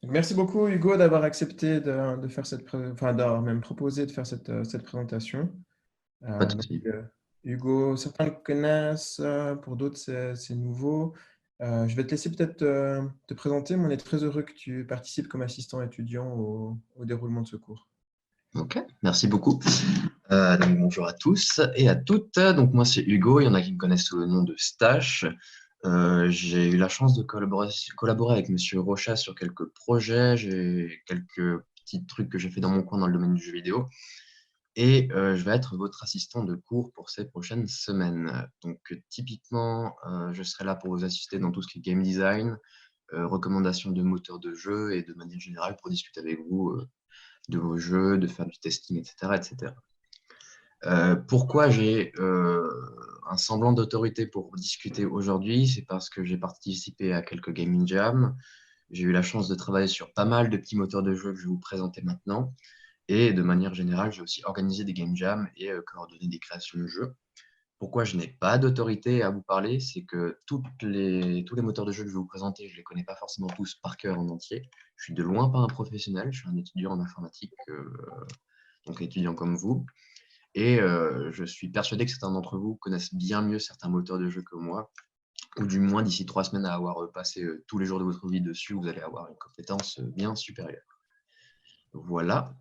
Merci beaucoup Hugo d'avoir accepté de faire enfin d'avoir même proposé de faire cette présentation. Pas de Donc, souci. Hugo, certains le connaissent, pour d'autres c'est nouveau. Je vais te laisser peut-être te présenter, mais on est très heureux que tu participes comme assistant étudiant au déroulement de ce cours. Ok, merci beaucoup. Donc, bonjour à tous et à toutes. Donc, moi, c'est Hugo. Il y en a qui me connaissent sous le nom de Stache. J'ai eu la chance de collaborer avec Monsieur Rocha sur quelques projets. J'ai quelques petits trucs que j'ai fait dans mon coin dans le domaine du jeu vidéo. Et je vais être votre assistant de cours pour ces prochaines semaines. Donc, typiquement, je serai là pour vous assister dans tout ce qui est game design, recommandations de moteurs de jeu et de manière générale pour discuter avec vous de vos jeux, de faire du testing, etc. etc. Pourquoi j'ai un semblant d'autorité pour discuter aujourd'hui? C'est parce que j'ai participé à quelques gaming jams. J'ai eu la chance de travailler sur pas mal de petits moteurs de jeu que je vais vous présenter maintenant. Et de manière générale, j'ai aussi organisé des game jams et coordonné des créations de jeux. Pourquoi je n'ai pas d'autorité à vous parler, c'est que tous les moteurs de jeu que je vais vous présenter, je ne les connais pas forcément tous par cœur en entier. Je suis de loin pas un professionnel, je suis un étudiant en informatique, donc étudiant comme vous. Et je suis persuadé que certains d'entre vous connaissent bien mieux certains moteurs de jeu que moi, ou du moins d'ici 3 semaines à avoir passé tous les jours de votre vie dessus, vous allez avoir une compétence bien supérieure. Voilà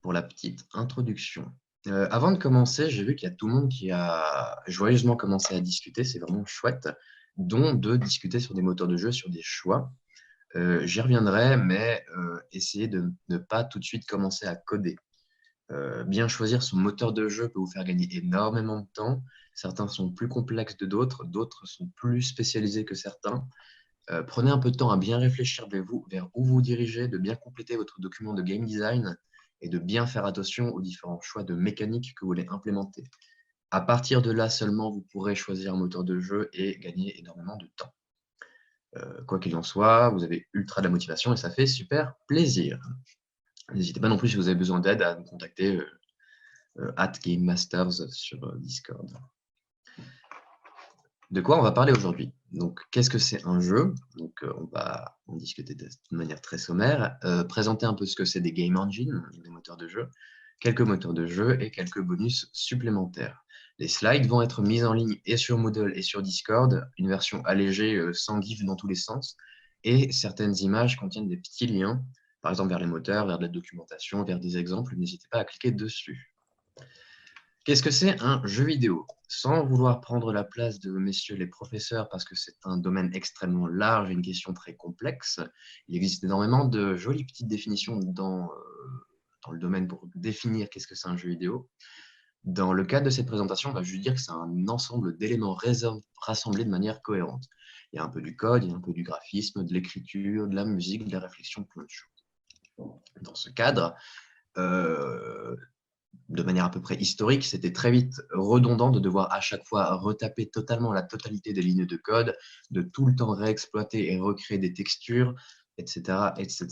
pour la petite introduction. Avant de commencer, j'ai vu qu'il y a tout le monde qui a joyeusement commencé à discuter, c'est vraiment chouette, dont de discuter sur des moteurs de jeu, sur des choix. J'y reviendrai, mais essayez de ne pas tout de suite commencer à coder. Bien choisir son moteur de jeu peut vous faire gagner énormément de temps. Certains sont plus complexes que d'autres, d'autres sont plus spécialisés que certains. Prenez un peu de temps à bien réfléchir vers où vous dirigez, de bien compléter votre document de game design et de bien faire attention aux différents choix de mécanique que vous voulez implémenter. À partir de là seulement, vous pourrez choisir un moteur de jeu et gagner énormément de temps. Quoi qu'il en soit, vous avez ultra de la motivation et ça fait super plaisir. N'hésitez pas non plus si vous avez besoin d'aide à me contacter @GameMasters sur Discord. De quoi on va parler aujourd'hui? Donc, qu'est-ce que c'est un jeu? Donc, on va en discuter de manière très sommaire, présenter un peu ce que c'est des game engines, des moteurs de jeu, quelques moteurs de jeu et quelques bonus supplémentaires. Les slides vont être mis en ligne et sur Moodle et sur Discord, une version allégée sans GIF dans tous les sens, et certaines images contiennent des petits liens, par exemple vers les moteurs, vers de la documentation, vers des exemples. N'hésitez pas à cliquer dessus. Qu'est-ce que c'est un jeu vidéo? Sans vouloir prendre la place de messieurs les professeurs, parce que c'est un domaine extrêmement large et une question très complexe, il existe énormément de jolies petites définitions dans le domaine pour définir qu'est-ce que c'est un jeu vidéo. Dans le cadre de cette présentation, on va juste dire que c'est un ensemble d'éléments rassemblés de manière cohérente. Il y a un peu du code, il y a un peu du graphisme, de l'écriture, de la musique, de la réflexion, plein de choses. Dans ce cadre, euh, de manière à peu près historique, c'était très vite redondant de devoir à chaque fois retaper totalement la totalité des lignes de code, de tout le temps réexploiter et recréer des textures, etc., etc.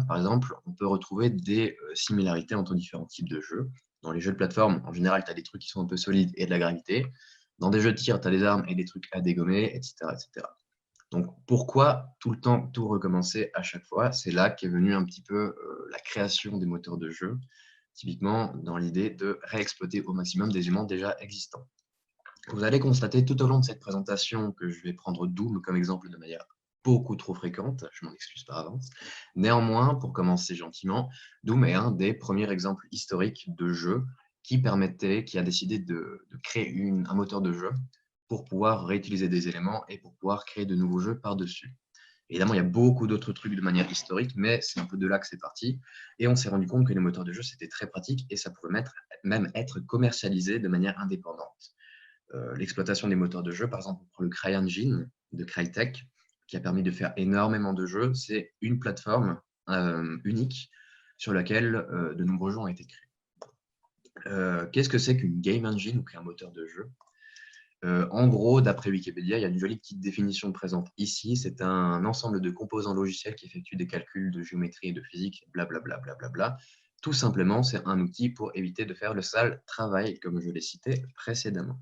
Par exemple, on peut retrouver des similarités entre différents types de jeux. Dans les jeux de plateforme, en général, tu as des trucs qui sont un peu solides et de la gravité. Dans des jeux de tir, tu as des armes et des trucs à dégommer, etc., etc. Donc, pourquoi tout le temps tout recommencer à chaque fois? C'est là qu'est venue un petit peu la création des moteurs de jeu, typiquement dans l'idée de réexploiter au maximum des éléments déjà existants. Vous allez constater tout au long de cette présentation que je vais prendre Doom comme exemple de manière beaucoup trop fréquente, je m'en excuse par avance. Néanmoins, pour commencer gentiment, Doom est un des premiers exemples historiques de jeu qui a décidé de créer un moteur de jeu pour pouvoir réutiliser des éléments et pour pouvoir créer de nouveaux jeux par-dessus. Évidemment, il y a beaucoup d'autres trucs de manière historique, mais c'est un peu de là que c'est parti. Et on s'est rendu compte que les moteurs de jeu, c'était très pratique et ça pouvait même être commercialisé de manière indépendante. L'exploitation des moteurs de jeu, par exemple, on prend le CryEngine de Crytek, qui a permis de faire énormément de jeux. C'est une plateforme unique sur laquelle de nombreux jeux ont été créés. Qu'est-ce que c'est qu'une game engine ou qu'un moteur de jeu? En gros, d'après Wikipédia, il y a une jolie petite définition présente ici. C'est un ensemble de composants logiciels qui effectuent des calculs de géométrie et de physique, blablabla. Bla, bla, bla, bla. Tout simplement, c'est un outil pour éviter de faire le sale travail, comme je l'ai cité précédemment.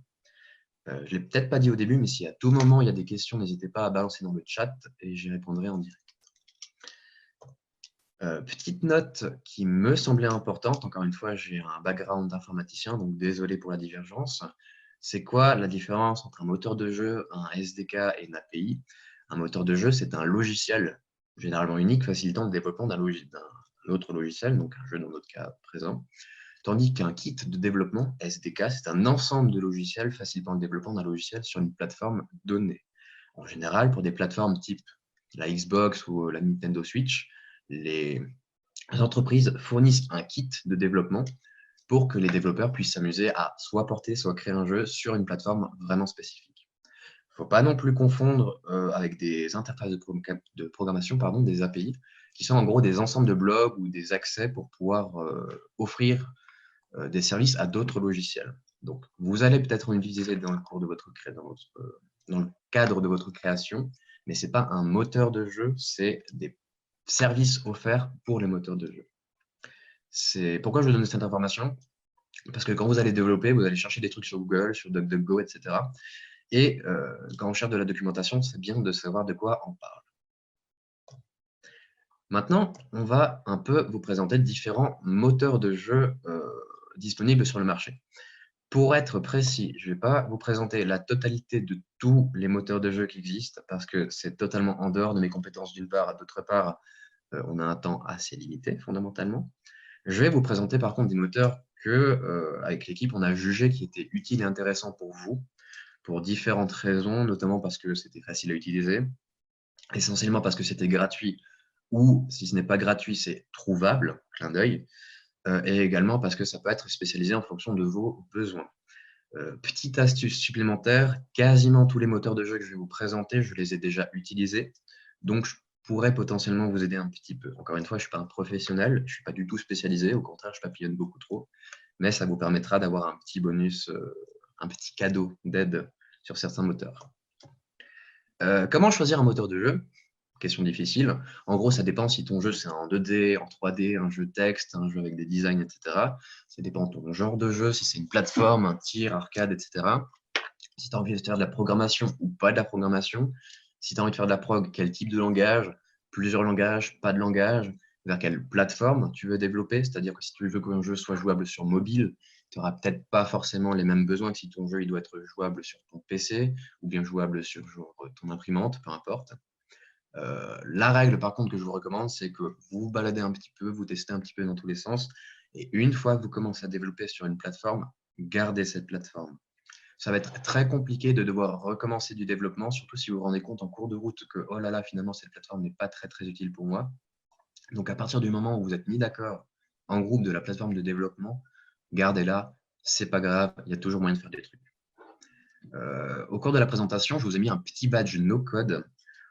Je ne l'ai peut-être pas dit au début, mais si à tout moment il y a des questions, n'hésitez pas à balancer dans le chat et j'y répondrai en direct. Petite note qui me semblait importante, encore une fois, j'ai un background d'informaticien, donc désolé pour la divergence. C'est quoi la différence entre un moteur de jeu, un SDK et une API? Un moteur de jeu, c'est un logiciel généralement unique facilitant le développement d'un autre logiciel, donc un jeu dans notre cas présent. Tandis qu'un kit de développement, SDK, c'est un ensemble de logiciels facilitant le développement d'un logiciel sur une plateforme donnée. En général, pour des plateformes type la Xbox ou la Nintendo Switch, les entreprises fournissent un kit de développement pour que les développeurs puissent s'amuser à soit porter, soit créer un jeu sur une plateforme vraiment spécifique. Il ne faut pas non plus confondre avec des interfaces de programmation, des API, qui sont en gros des ensembles de blogs ou des accès pour pouvoir offrir des services à d'autres logiciels. Donc, vous allez peut-être en utiliser dans le cours de dans le cadre de votre création, mais ce n'est pas un moteur de jeu, c'est des services offerts pour les moteurs de jeu. C'est pourquoi je vous donne cette information, parce que quand vous allez développer, vous allez chercher des trucs sur Google, sur DuckDuckGo, etc. Et quand on cherche de la documentation, c'est bien de savoir de quoi on parle. Maintenant, on va un peu vous présenter différents moteurs de jeu disponibles sur le marché. Pour être précis, je ne vais pas vous présenter la totalité de tous les moteurs de jeu qui existent parce que c'est totalement en dehors de mes compétences d'une part, d'autre part, on a un temps assez limité fondamentalement. Je vais vous présenter par contre des moteurs que, avec l'équipe, on a jugé qui étaient utiles et intéressants pour vous, pour différentes raisons, notamment parce que c'était facile à utiliser, essentiellement parce que c'était gratuit, ou si ce n'est pas gratuit, c'est trouvable, clin d'œil, et également parce que ça peut être spécialisé en fonction de vos besoins. Petite astuce supplémentaire, quasiment tous les moteurs de jeu que je vais vous présenter, je les ai déjà utilisés, donc je pourrais potentiellement vous aider un petit peu. Encore une fois, je ne suis pas un professionnel, je ne suis pas du tout spécialisé, au contraire, je papillonne beaucoup trop, mais ça vous permettra d'avoir un petit bonus, un petit cadeau d'aide sur certains moteurs. Comment choisir un moteur de jeu? Question difficile. En gros, ça dépend si ton jeu c'est en 2D, en 3D, un jeu texte, un jeu avec des designs, etc. Ça dépend de ton genre de jeu, si c'est une plateforme, un tir, arcade, etc. Si tu as envie de faire de la programmation ou pas de la programmation. Si tu as envie de faire de la prog, quel type de langage, plusieurs langages, pas de langage, vers quelle plateforme tu veux développer. C'est-à-dire que si tu veux qu'un jeu soit jouable sur mobile, tu n'auras peut-être pas forcément les mêmes besoins que si ton jeu il doit être jouable sur ton PC ou bien jouable sur ton imprimante, peu importe. La règle, par contre, que je vous recommande, c'est que vous vous baladez un petit peu, vous testez un petit peu dans tous les sens. Et une fois que vous commencez à développer sur une plateforme, gardez cette plateforme. Ça va être très compliqué de devoir recommencer du développement, surtout si vous vous rendez compte en cours de route que, oh là là, finalement, cette plateforme n'est pas très, très utile pour moi. Donc, à partir du moment où vous êtes mis d'accord en groupe de la plateforme de développement, gardez-la, c'est pas grave, il y a toujours moyen de faire des trucs. Au cours de la présentation, je vous ai mis un petit badge no-code.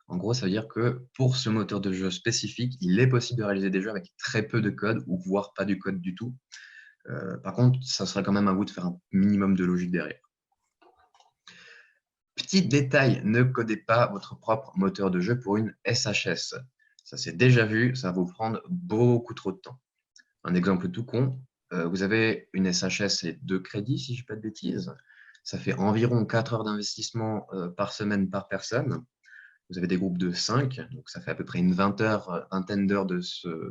En gros, ça veut dire que pour ce moteur de jeu spécifique, il est possible de réaliser des jeux avec très peu de code, ou voire pas du code du tout. Par contre, ça serait quand même à vous de faire un minimum de logique derrière. Petit détail, ne codez pas votre propre moteur de jeu pour une SHS. Ça s'est déjà vu, ça va vous prendre beaucoup trop de temps. Un exemple tout con, vous avez une SHS et 2 crédits, si je ne dis pas de bêtises. Ça fait environ 4 heures d'investissement par semaine par personne. Vous avez des groupes de 5, donc ça fait à peu près une vingtaine d'heures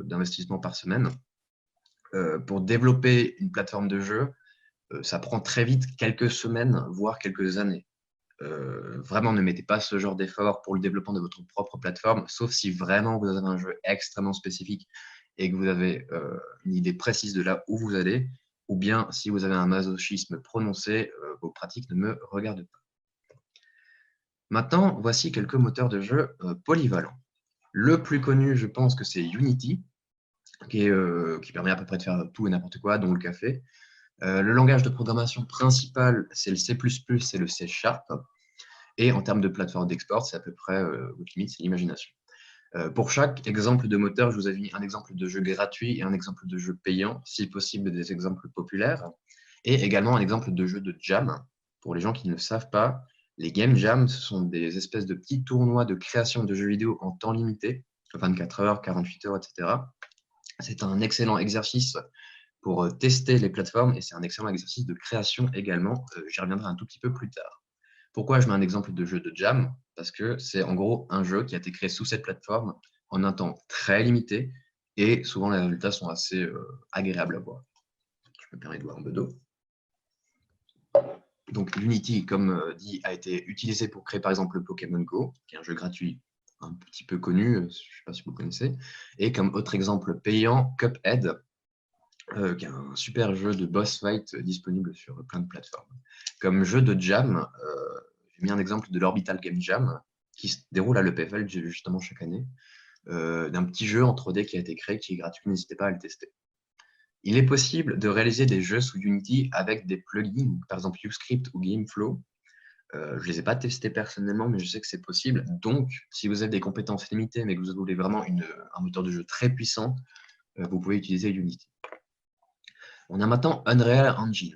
d'investissement par semaine. Pour développer une plateforme de jeu, ça prend très vite quelques semaines, voire quelques années. Vraiment, ne mettez pas ce genre d'effort pour le développement de votre propre plateforme, sauf si vraiment vous avez un jeu extrêmement spécifique et que vous avez une idée précise de là où vous allez, ou bien si vous avez un masochisme prononcé, vos pratiques ne me regardent pas. Maintenant, voici quelques moteurs de jeu polyvalents. Le plus connu, je pense que c'est Unity, qui permet à peu près de faire tout et n'importe quoi, dont le café. Le langage de programmation principal, c'est le C++ et le C#. Et en termes de plateforme d'export, c'est à peu près votre limite, c'est l'imagination. Pour chaque exemple de moteur, je vous ai mis un exemple de jeu gratuit et un exemple de jeu payant, si possible des exemples populaires, et également un exemple de jeu de jam. Pour les gens qui ne le savent pas, les game jams, ce sont des espèces de petits tournois de création de jeux vidéo en temps limité, 24 heures, 48 heures, etc. C'est un excellent exercice pour tester les plateformes et c'est un excellent exercice de création également. J'y reviendrai un tout petit peu plus tard. Pourquoi je mets un exemple de jeu de jam? Parce que c'est en gros un jeu qui a été créé sous cette plateforme en un temps très limité Et souvent, les résultats sont assez agréables à voir. Je me permets de voir un peu d'eau. Donc, Unity, comme dit, a été utilisé pour créer par exemple le Pokémon Go, qui est un jeu gratuit un petit peu connu, je ne sais pas si vous connaissez. Et comme autre exemple payant, Cuphead, qui est un super jeu de boss fight disponible sur plein de plateformes. Comme jeu de jam, j'ai mis un exemple de l'Orbital Game Jam, qui se déroule à l'EPFL justement chaque année, d'un petit jeu en 3D qui a été créé, qui est gratuit, n'hésitez pas à le tester. Il est possible de réaliser des jeux sous Unity avec des plugins, par exemple UScript ou Gameflow. Je ne les ai pas testés personnellement, mais je sais que c'est possible. Donc, si vous avez des compétences limitées, mais que vous voulez vraiment un moteur de jeu très puissant, vous pouvez utiliser Unity. On a maintenant Unreal Engine.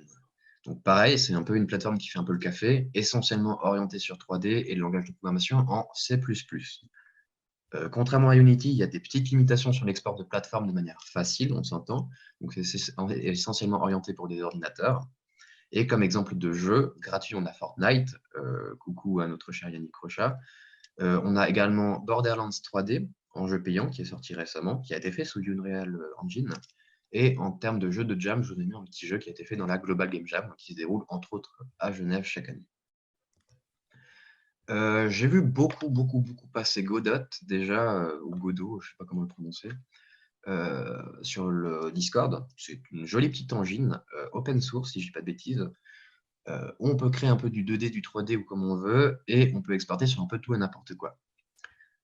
Donc pareil, c'est un peu une plateforme qui fait un peu le café, essentiellement orientée sur 3D et le langage de programmation en C++. Contrairement à Unity, il y a des petites limitations sur l'export de plateforme de manière facile, on s'entend. Donc c'est essentiellement orienté pour des ordinateurs. Et comme exemple de jeu gratuit, on a Fortnite, coucou à notre cher Yannick Rochat. On a également Borderlands 3D, en jeu payant, qui est sorti récemment, qui a été fait sous Unreal Engine. Et en termes de jeu de jam, je vous ai mis un petit jeu qui a été fait dans la Global Game Jam, qui se déroule entre autres à Genève chaque année. J'ai vu beaucoup passer Godot, déjà, ou Godot, je ne sais pas comment le prononcer, sur le Discord. C'est une jolie petite engine, open source, si je ne dis pas de bêtises, où on peut créer un peu du 2D, du 3D ou comme on veut, et on peut exporter sur un peu tout et n'importe quoi.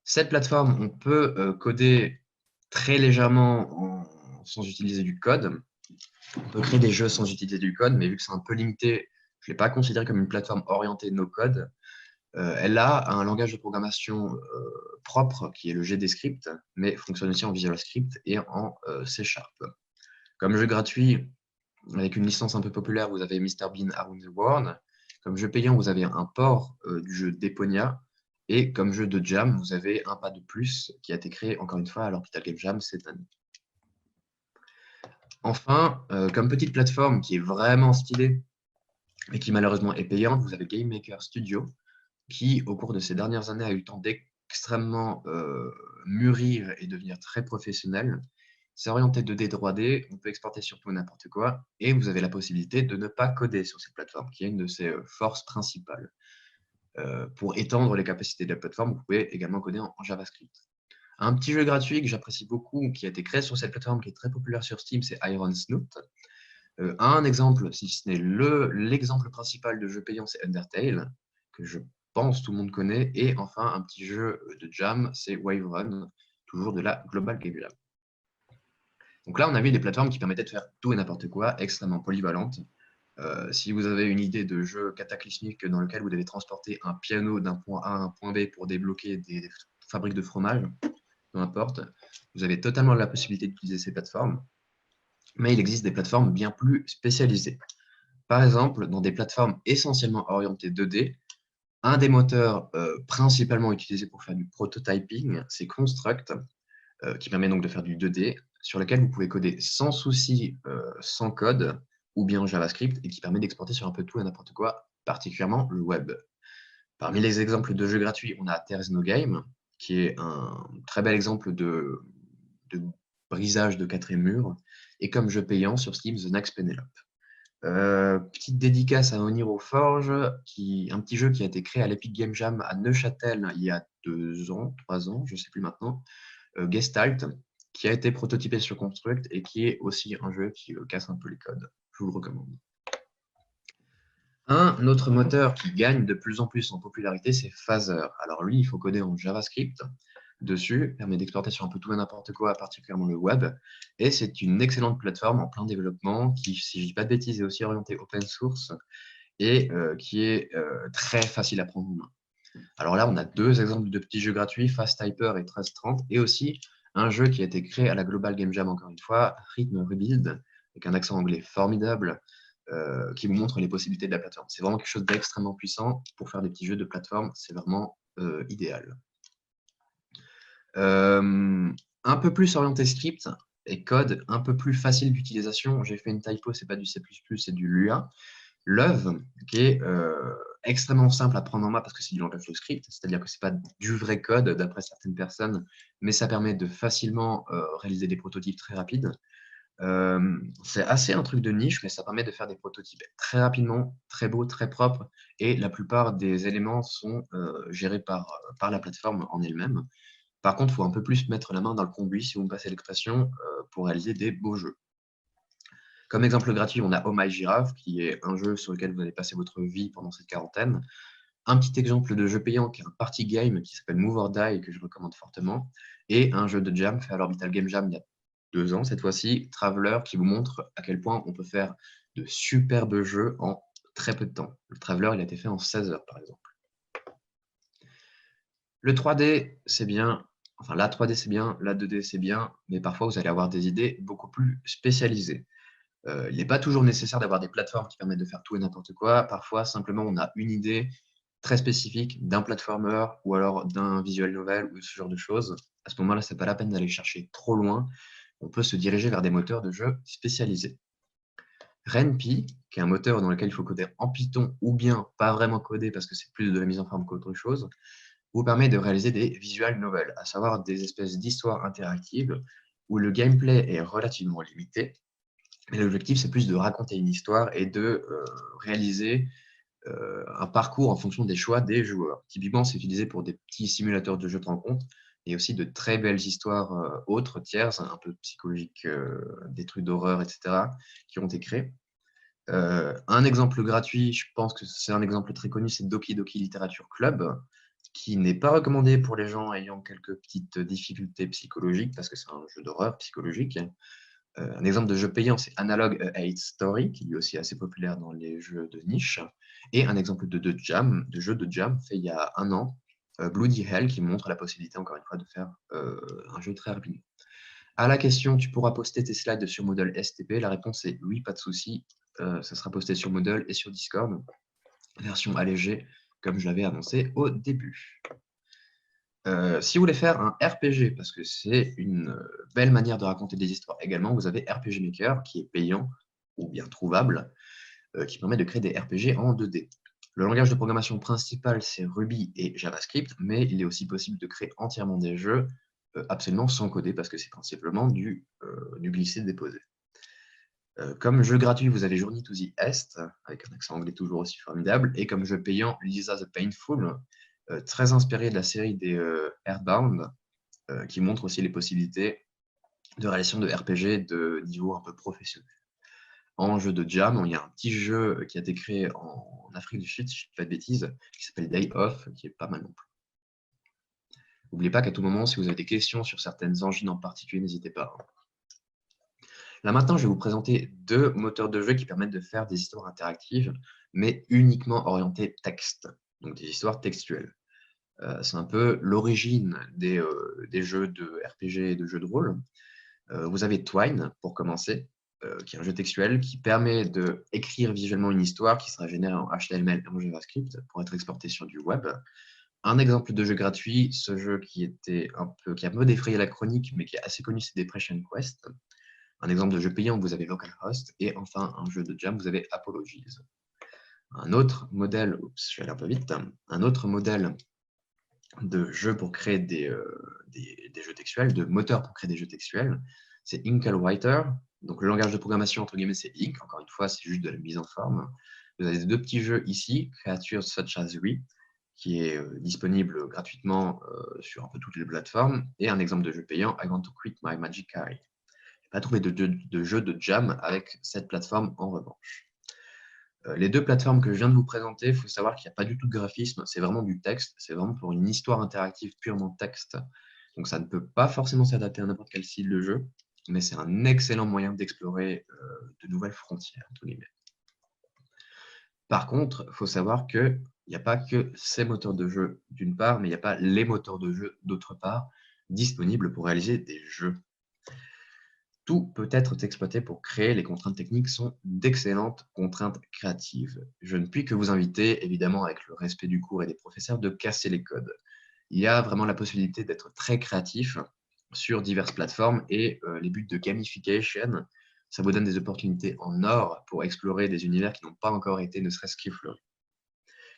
Cette plateforme, on peut coder très légèrement sans utiliser du code. On peut créer des jeux sans utiliser du code, mais vu que c'est un peu limité, je ne l'ai pas considéré comme une plateforme orientée no-code. Elle a un langage de programmation propre qui est le GDScript, mais fonctionne aussi en Visual Script et en C#. Comme jeu gratuit, avec une licence un peu populaire, vous avez Mr. Bean Around the World. Comme jeu payant, vous avez un port du jeu Deponia. Et comme jeu de jam, vous avez un pas de plus qui a été créé, encore une fois, à l'Orbital Game Jam cette année. Enfin, comme petite plateforme qui est vraiment stylée et qui malheureusement est payante, vous avez Game Maker Studio qui, au cours de ces dernières années, a eu le temps d'extrêmement mûrir et devenir très professionnel. C'est orienté 2D, 3D, on peut exporter sur tout et n'importe quoi, et vous avez la possibilité de ne pas coder sur cette plateforme, qui est une de ses forces principales. Pour étendre les capacités de la plateforme, vous pouvez également coder en JavaScript. Un petit jeu gratuit que j'apprécie beaucoup, qui a été créé sur cette plateforme, qui est très populaire sur Steam, c'est Iron Snoot. Un exemple, si ce n'est l'exemple principal de jeu payant, c'est Undertale, que je pense tout le monde connaît. Et enfin, un petit jeu de jam, c'est Wave Run, toujours de la Global Game Jam. Donc là, on a vu des plateformes qui permettaient de faire tout et n'importe quoi, extrêmement polyvalentes. Si vous avez une idée de jeu cataclysmique dans lequel vous devez transporter un piano d'un point A à un point B pour débloquer des fabriques de fromage, peu importe, vous avez totalement la possibilité d'utiliser ces plateformes. Mais il existe des plateformes bien plus spécialisées. Par exemple, dans des plateformes essentiellement orientées 2D, un des moteurs principalement utilisés pour faire du prototyping, c'est Construct, qui permet donc de faire du 2D, sur lequel vous pouvez coder sans souci, sans code, ou bien en JavaScript, et qui permet d'exporter sur un peu tout et n'importe quoi, particulièrement le web. Parmi les exemples de jeux gratuits, on a There's No Game, qui est un très bel exemple de brisage de quatrième mur, et comme jeu payant sur Steam, The Next Penelope. Petite dédicace à Oniro Forge, un petit jeu qui a été créé à l'Epic Game Jam à Neuchâtel il y a 2 ans, 3 ans, je ne sais plus maintenant, Gestalt, qui a été prototypé sur Construct et qui est aussi un jeu qui casse un peu les codes. Je vous le recommande. Un autre moteur qui gagne de plus en plus en popularité, c'est Phaser. Alors lui, il faut coder en JavaScript dessus, permet d'exporter sur un peu tout et n'importe quoi, particulièrement le web. Et c'est une excellente plateforme en plein développement qui, si je ne dis pas de bêtises, est aussi orientée open source et qui est très facile à prendre en main. Alors là, on a 2 exemples de petits jeux gratuits, Fast Typer et 1330, et aussi un jeu qui a été créé à la Global Game Jam, encore une fois, Rhythm Rebuild, avec un accent anglais formidable, qui vous montre les possibilités de la plateforme. C'est vraiment quelque chose d'extrêmement puissant. Pour faire des petits jeux de plateforme, c'est vraiment idéal. Un peu plus orienté script et code, un peu plus facile d'utilisation. J'ai fait une typo, c'est pas du C++, c'est du Lua. Love, qui est extrêmement simple à prendre en main parce que c'est du langage de script, c'est-à-dire que ce n'est pas du vrai code d'après certaines personnes, mais ça permet de facilement réaliser des prototypes très rapides. C'est assez un truc de niche, mais ça permet de faire des prototypes très rapidement, très beaux, très propres, et la plupart des éléments sont gérés par la plateforme en elle-même. Par contre, il faut un peu plus mettre la main dans le cambouis, si vous me passez l'expression, pour réaliser des beaux jeux. Comme exemple gratuit, on a Oh My Giraffe, qui est un jeu sur lequel vous allez passer votre vie pendant cette quarantaine. Un petit exemple de jeu payant qui est un party game qui s'appelle Move or Die, que je recommande fortement. Et un jeu de jam fait à l'Orbital Game Jam il y a 2 ans, cette fois-ci, Traveler, qui vous montre à quel point on peut faire de superbes jeux en très peu de temps. Le Traveler, il a été fait en 16 heures, par exemple. Le 3D, c'est bien. Enfin, la 3D, c'est bien. La 2D, c'est bien. Mais parfois, vous allez avoir des idées beaucoup plus spécialisées. Il n'est pas toujours nécessaire d'avoir des plateformes qui permettent de faire tout et n'importe quoi. Parfois, simplement, on a une idée très spécifique d'un platformer ou alors d'un visual novel ou ce genre de choses. À ce moment-là, ce n'est pas la peine d'aller chercher trop loin. On peut se diriger vers des moteurs de jeu spécialisés. Ren'Py, qui est un moteur dans lequel il faut coder en Python ou bien pas vraiment coder parce que c'est plus de la mise en forme qu'autre chose, vous permet de réaliser des visual novels, à savoir des espèces d'histoires interactives où le gameplay est relativement limité. Mais l'objectif, c'est plus de raconter une histoire et de réaliser un parcours en fonction des choix des joueurs. Typiquement, c'est utilisé pour des petits simulateurs de jeux de rencontre et aussi de très belles histoires autres, tierces, un peu psychologiques, des trucs d'horreur, etc., qui ont été créés. Un exemple gratuit, je pense que c'est un exemple très connu, c'est Doki Doki Literature Club, qui n'est pas recommandé pour les gens ayant quelques petites difficultés psychologiques, parce que c'est un jeu d'horreur psychologique. Un exemple de jeu payant, c'est Analog A Hate Story, qui est lui aussi assez populaire dans les jeux de niche. Et un exemple de jeu de jam fait il y a 1 an, Bloody Hell, qui montre la possibilité, encore une fois, de faire un jeu très rapidement. À la question, tu pourras poster tes slides sur Moodle STP. La réponse est oui, pas de souci. Ça sera posté sur Moodle et sur Discord. Version allégée, comme je l'avais annoncé au début. Si vous voulez faire un RPG, parce que c'est une belle manière de raconter des histoires également, vous avez RPG Maker qui est payant ou bien trouvable, qui permet de créer des RPG en 2D. Le langage de programmation principal, c'est Ruby et JavaScript, mais il est aussi possible de créer entièrement des jeux absolument sans coder, parce que c'est principalement du glisser-déposer. Comme jeu gratuit, vous avez Journey to the East, avec un accent anglais toujours aussi formidable, et comme jeu payant, Lisa the Painful, très inspiré de la série des Earthbound, qui montre aussi les possibilités de réalisation de RPG de niveau un peu professionnel. En jeu de jam, il y a un petit jeu qui a été créé en Afrique du Sud, si je ne dis pas de bêtises, qui s'appelle Day Off, qui est pas mal non plus. N'oubliez pas qu'à tout moment, si vous avez des questions sur certaines engines en particulier, n'hésitez pas. Là maintenant, je vais vous présenter 2 moteurs de jeu qui permettent de faire des histoires interactives, mais uniquement orientées texte, donc des histoires textuelles. C'est un peu l'origine des jeux de RPG et de jeux de rôle. Vous avez Twine, pour commencer, qui est un jeu textuel qui permet d'écrire visuellement une histoire qui sera générée en HTML et en JavaScript pour être exportée sur du web. Un exemple de jeu gratuit, ce jeu qui a un peu défrayé la chronique, mais qui est assez connu, c'est Depression Quest. Un exemple de jeu payant, vous avez Localhost. Et enfin, un jeu de jam, vous avez Apologies. Un autre modèle, oups, je suis allé un peu vite, un autre modèle de jeu pour créer des jeux textuels, de moteur pour créer des jeux textuels, c'est Inkwriter. Donc le langage de programmation, entre guillemets, c'est Ink. Encore une fois, c'est juste de la mise en forme. Vous avez 2 petits jeux ici, Creatures Such as We, qui est disponible gratuitement sur un peu toutes les plateformes, et un exemple de jeu payant, I Want to Quit My Magic Carry. Je n'ai pas trouvé de jeu de jam avec cette plateforme en revanche. Les 2 plateformes que je viens de vous présenter, il faut savoir qu'il n'y a pas du tout de graphisme, c'est vraiment du texte, c'est vraiment pour une histoire interactive purement texte. Donc ça ne peut pas forcément s'adapter à n'importe quel style de jeu, mais c'est un excellent moyen d'explorer de nouvelles frontières, entre guillemets. Par contre, il faut savoir qu'il n'y a pas que ces moteurs de jeu d'une part, mais il n'y a pas les moteurs de jeu d'autre part, disponibles pour réaliser des jeux. Tout peut être exploité pour créer. Les contraintes techniques sont d'excellentes contraintes créatives. Je ne puis que vous inviter, évidemment avec le respect du cours et des professeurs, de casser les codes. Il y a vraiment la possibilité d'être très créatif sur diverses plateformes et les buts de gamification, Ça vous donne des opportunités en or pour explorer des univers qui n'ont pas encore été ne serait-ce qu'effleurés.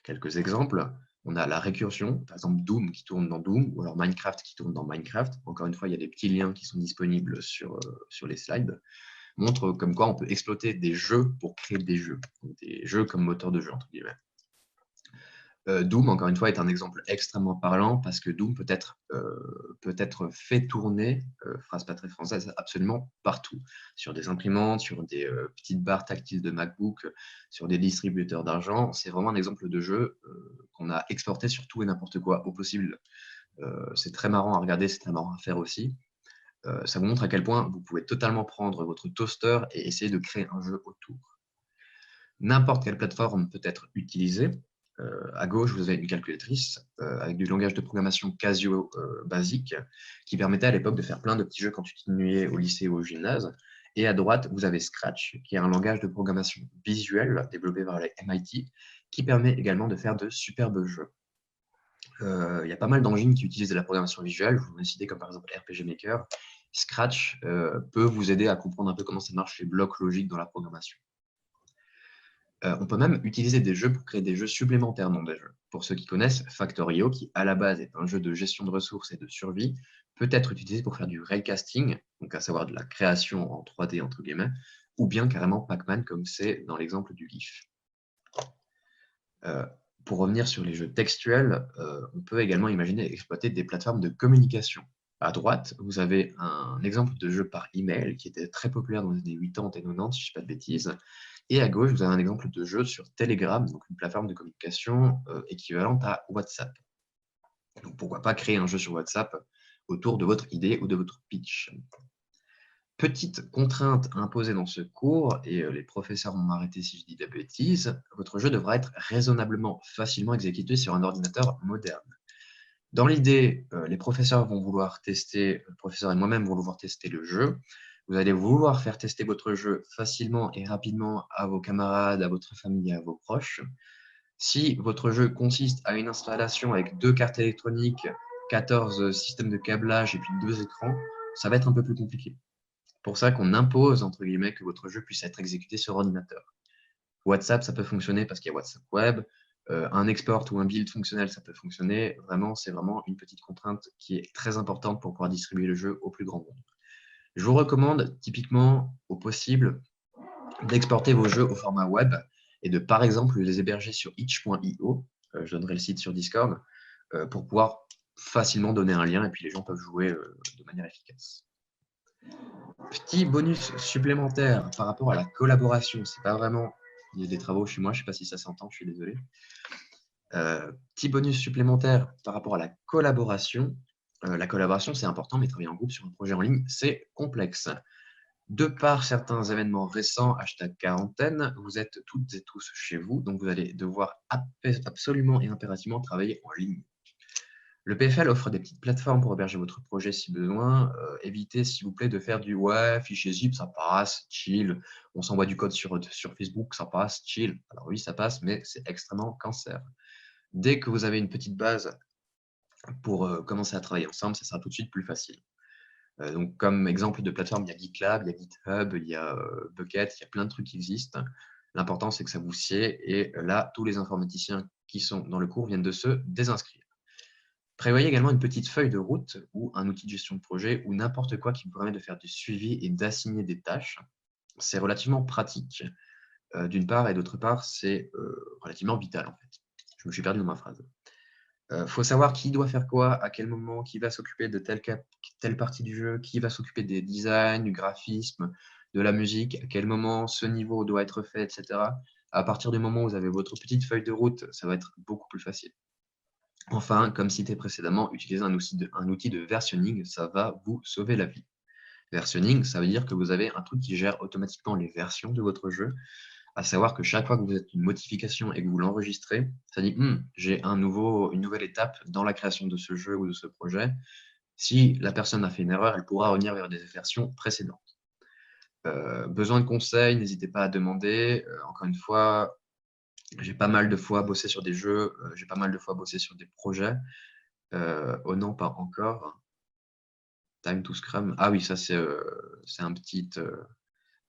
Quelques exemples, on a la récursion, par exemple Doom qui tourne dans Doom, ou alors Minecraft qui tourne dans Minecraft. Encore une fois, il y a des petits liens qui sont disponibles sur les slides. Montre comme quoi on peut exploiter des jeux pour créer des jeux comme moteur de jeu, entre guillemets. Doom, encore une fois, est un exemple extrêmement parlant parce que Doom peut être fait tourner, phrase pas très française, absolument partout. Sur des imprimantes, sur des petites barres tactiles de MacBook, sur des distributeurs d'argent. C'est vraiment un exemple de jeu qu'on a exporté sur tout et n'importe quoi au possible. C'est très marrant à regarder, c'est très marrant à faire aussi. Ça vous montre à quel point vous pouvez totalement prendre votre toaster et essayer de créer un jeu autour. N'importe quelle plateforme peut être utilisée. À gauche, vous avez une calculatrice avec du langage de programmation Casio basique qui permettait à l'époque de faire plein de petits jeux quand tu continuais au lycée ou au gymnase. Et à droite, vous avez Scratch, qui est un langage de programmation visuelle développé par les MIT, qui permet également de faire de superbes jeux. Il y a pas mal d'engines qui utilisent de la programmation visuelle. Je vous ai cité comme par exemple RPG Maker. Scratch peut vous aider à comprendre un peu comment ça marche les blocs logiques dans la programmation. On peut même utiliser des jeux pour créer des jeux supplémentaires dans des jeux. Pour ceux qui connaissent, Factorio, qui à la base est un jeu de gestion de ressources et de survie, peut être utilisé pour faire du raycasting, donc à savoir de la création en 3D entre guillemets, ou bien carrément Pac-Man comme c'est dans l'exemple du GIF. Pour revenir sur les jeux textuels, on peut également imaginer exploiter des plateformes de communication. À droite, vous avez un exemple de jeu par email qui était très populaire dans les années 80 et 90, si je ne dis pas de bêtises. Et à gauche, vous avez un exemple de jeu sur Telegram, donc une plateforme de communication équivalente à WhatsApp. Donc pourquoi pas créer un jeu sur WhatsApp autour de votre idée ou de votre pitch. Petite contrainte imposée dans ce cours, et les professeurs vont m'arrêter si je dis des bêtises, votre jeu devra être raisonnablement facilement exécuté sur un ordinateur moderne. Dans l'idée, les professeurs vont vouloir tester, le professeur et moi-même vont vouloir tester le jeu. Vous allez vouloir faire tester votre jeu facilement et rapidement à vos camarades, à votre famille et à vos proches. Si votre jeu consiste à une installation avec 2 cartes électroniques, 14 systèmes de câblage et puis 2 écrans, ça va être un peu plus compliqué. C'est pour ça qu'on impose, entre guillemets, que votre jeu puisse être exécuté sur ordinateur. WhatsApp, ça peut fonctionner parce qu'il y a WhatsApp Web. Un export ou un build fonctionnel, ça peut fonctionner. Vraiment, c'est vraiment une petite contrainte qui est très importante pour pouvoir distribuer le jeu au plus grand nombre. Je vous recommande typiquement, au possible, d'exporter vos jeux au format web et de, par exemple, les héberger sur itch.io. Je donnerai le site sur Discord pour pouvoir facilement donner un lien et puis les gens peuvent jouer de manière efficace. Petit bonus supplémentaire par rapport à la collaboration. C'est pas vraiment... Il y a des travaux chez moi, je ne sais pas si ça s'entend, je suis désolé. Petit bonus supplémentaire par rapport à la collaboration. La collaboration, c'est important, mais travailler en groupe sur un projet en ligne, c'est complexe. De par certains événements récents, #quarantaine, vous êtes toutes et tous chez vous, donc vous allez devoir absolument et impérativement travailler en ligne. Le PFL offre des petites plateformes pour héberger votre projet si besoin. Évitez, s'il vous plaît, de faire du « ouais, fichier zip, ça passe, chill ». On s'envoie du code sur Facebook, ça passe, chill. Alors oui, ça passe, mais c'est extrêmement cancer. Dès que vous avez une petite base pour commencer à travailler ensemble, ça sera tout de suite plus facile. Donc, comme exemple de plateforme, il y a GitLab, il y a GitHub, il y a Bucket, il y a plein de trucs qui existent. L'important, c'est que ça vous sied. Et là, tous les informaticiens qui sont dans le cours viennent de se désinscrire. Prévoyez également une petite feuille de route ou un outil de gestion de projet ou n'importe quoi qui vous permet de faire du suivi et d'assigner des tâches. C'est relativement pratique, d'une part, et d'autre part, c'est relativement vital, en fait. Je me suis perdu dans ma phrase. Faut savoir qui doit faire quoi, à quel moment, qui va s'occuper de telle partie du jeu, qui va s'occuper des designs, du graphisme, de la musique, à quel moment ce niveau doit être fait, etc. À partir du moment où vous avez votre petite feuille de route, ça va être beaucoup plus facile. Enfin, comme cité précédemment, utiliser un outil de versionning, ça va vous sauver la vie. Versionning, ça veut dire que vous avez un truc qui gère automatiquement les versions de votre jeu, à savoir que chaque fois que vous faites une modification et que vous l'enregistrez, ça dit « j'ai une nouvelle étape dans la création de ce jeu ou de ce projet ». Si la personne a fait une erreur, elle pourra revenir vers des versions précédentes. Besoin de conseils, n'hésitez pas à demander. Encore une fois, j'ai pas mal de fois bossé sur des jeux, j'ai pas mal de fois bossé sur des projets. Oh non, pas encore. Time to Scrum. Ah oui, ça c'est un petit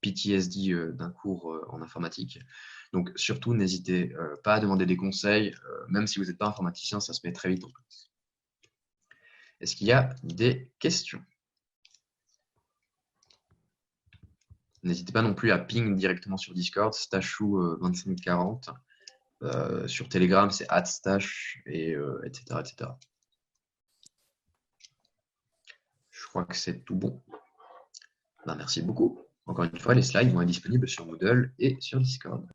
PTSD d'un cours en informatique. Donc, surtout, n'hésitez pas à demander des conseils. Même si vous n'êtes pas informaticien, ça se met très vite en place. Est-ce qu'il y a des questions? N'hésitez pas non plus à ping directement sur Discord, stachou2540. Sur Telegram, c'est @stash, et etc., etc. Je crois que c'est tout bon. Ben, merci beaucoup. Encore une fois, les slides vont être disponibles sur Moodle et sur Discord.